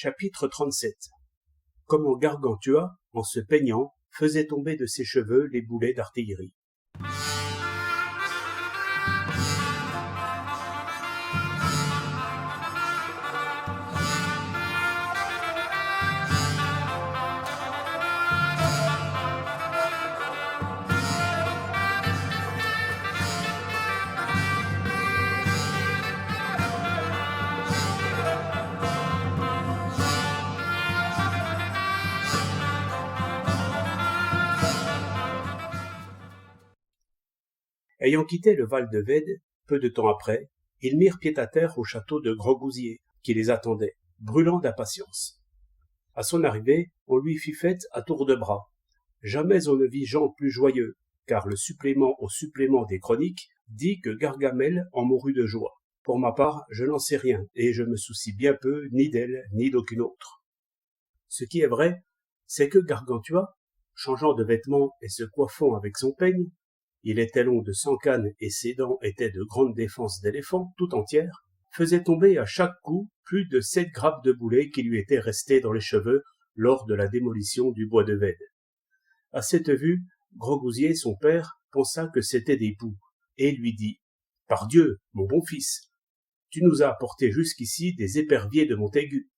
Chapitre 37. Comment Gargantua, en se peignant, faisait tomber de ses cheveux les boulets d'artillerie. Ayant quitté le Val-de-Vède, peu de temps après, ils mirent pied à terre au château de Grosgousier, qui les attendait, brûlant d'impatience. À son arrivée, on lui fit fête à tour de bras. Jamais on ne vit gens plus joyeux, car le supplément au supplément des chroniques dit que Gargamel en mourut de joie. Pour ma part, je n'en sais rien, et je me soucie bien peu ni d'elle, ni d'aucune autre. Ce qui est vrai, c'est que Gargantua, changeant de vêtements et se coiffant avec son peigne, il était long de 100 cannes et ses dents étaient de grandes défenses d'éléphant tout entières, faisait tomber à chaque coup plus de 7 grappes de boulets qui lui étaient restés dans les cheveux lors de la démolition du bois de Vède. À cette vue, Grosgousier, son père, pensa que c'étaient des poux, et lui dit « Pardieu, mon bon fils, tu nous as apporté jusqu'ici des éperviers de Montaigu.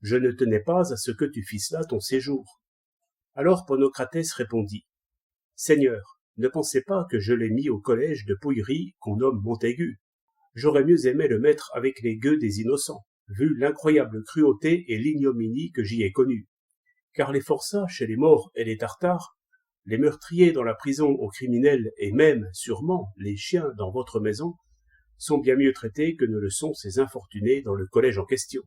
Je ne tenais pas à ce que tu fisses là ton séjour. » Alors Ponocrates répondit « Seigneur, ne pensez pas que je l'ai mis au collège de Pouillerie qu'on nomme Montaigu. J'aurais mieux aimé le mettre avec les gueux des innocents, vu l'incroyable cruauté et l'ignominie que j'y ai connue. Car les forçats chez les morts et les tartares, les meurtriers dans la prison aux criminels et même, sûrement, les chiens dans votre maison, sont bien mieux traités que ne le sont ces infortunés dans le collège en question.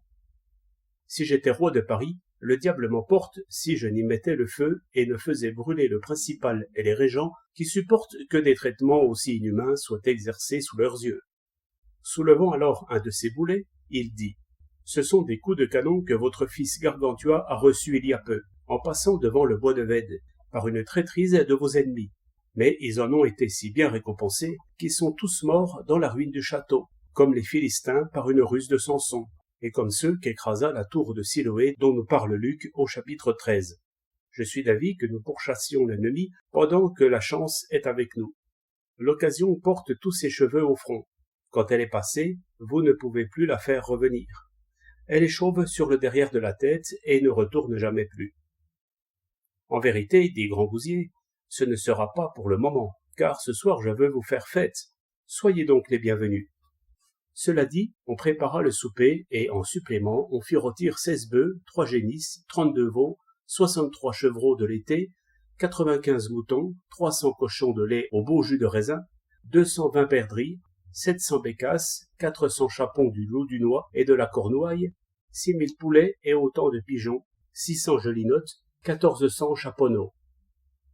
Si j'étais roi de Paris, le diable m'emporte si je n'y mettais le feu et ne faisais brûler le principal et les régents qui supportent que des traitements aussi inhumains soient exercés sous leurs yeux. Soulevant alors un de ses boulets, il dit « Ce sont des coups de canon que votre fils Gargantua a reçus il y a peu, en passant devant le bois de Vède, par une traîtrise de vos ennemis. Mais ils en ont été si bien récompensés qu'ils sont tous morts dans la ruine du château, comme les Philistins par une ruse de Samson, et comme ceux qu'écrasa la tour de Siloé dont nous parle Luc au chapitre 13. Je suis d'avis que nous pourchassions l'ennemi pendant que la chance est avec nous. L'occasion porte tous ses cheveux au front. Quand elle est passée, vous ne pouvez plus la faire revenir. Elle est chauve sur le derrière de la tête et ne retourne jamais plus. En vérité, dit Grosgousier, ce ne sera pas pour le moment, car ce soir je veux vous faire fête. Soyez donc les bienvenus. Cela dit, on prépara le souper et, en supplément, on fit rôtir 16 bœufs, 3 génisses, 32 veaux, 63 chevreaux de l'été, 95 moutons, 300 cochons de lait au beau jus de raisin, 220 perdrix, 700 bécasses, 400 chapons du loup du noix et de la cornouaille, 6000 poulets et autant de pigeons, 600 gelinottes, 1400 chaponneaux.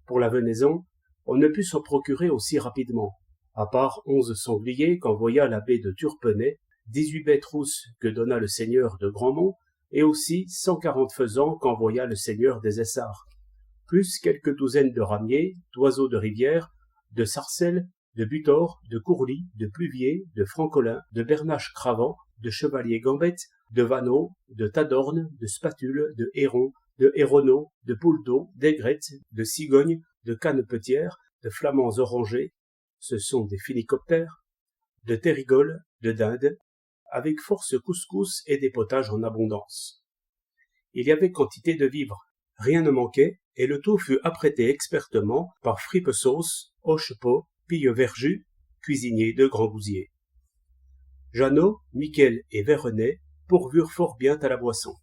Pour la venaison, on ne put s'en procurer aussi rapidement, à part 11 sangliers qu'envoya l'abbé de Turpenay, 18 bêtes rousses que donna le seigneur de Grandmont, et aussi 140 faisans qu'envoya le seigneur des Essarts, plus quelques douzaines de ramiers, d'oiseaux de rivière, de sarcelles, de butors, de courlis, de pluviers, de francolins, de bernaches cravants, de chevaliers gambettes, de vanneaux, de tadornes, de spatules, de hérons, de héronneaux, de poules d'eau, d'aigrettes, de cigognes, de canepetières, de flamands orangers, ce sont des phénicoptères, de terrigoles, de dindes, avec force couscous et des potages en abondance. Il y avait quantité de vivres, rien ne manquait, et le tout fut apprêté expertement par Frippe-Sauce, Hochepeau, Pille-Verjus, cuisinier de Grosgousier. Jeannot, Miquel et Verrenet pourvurent fort bien à la boisson.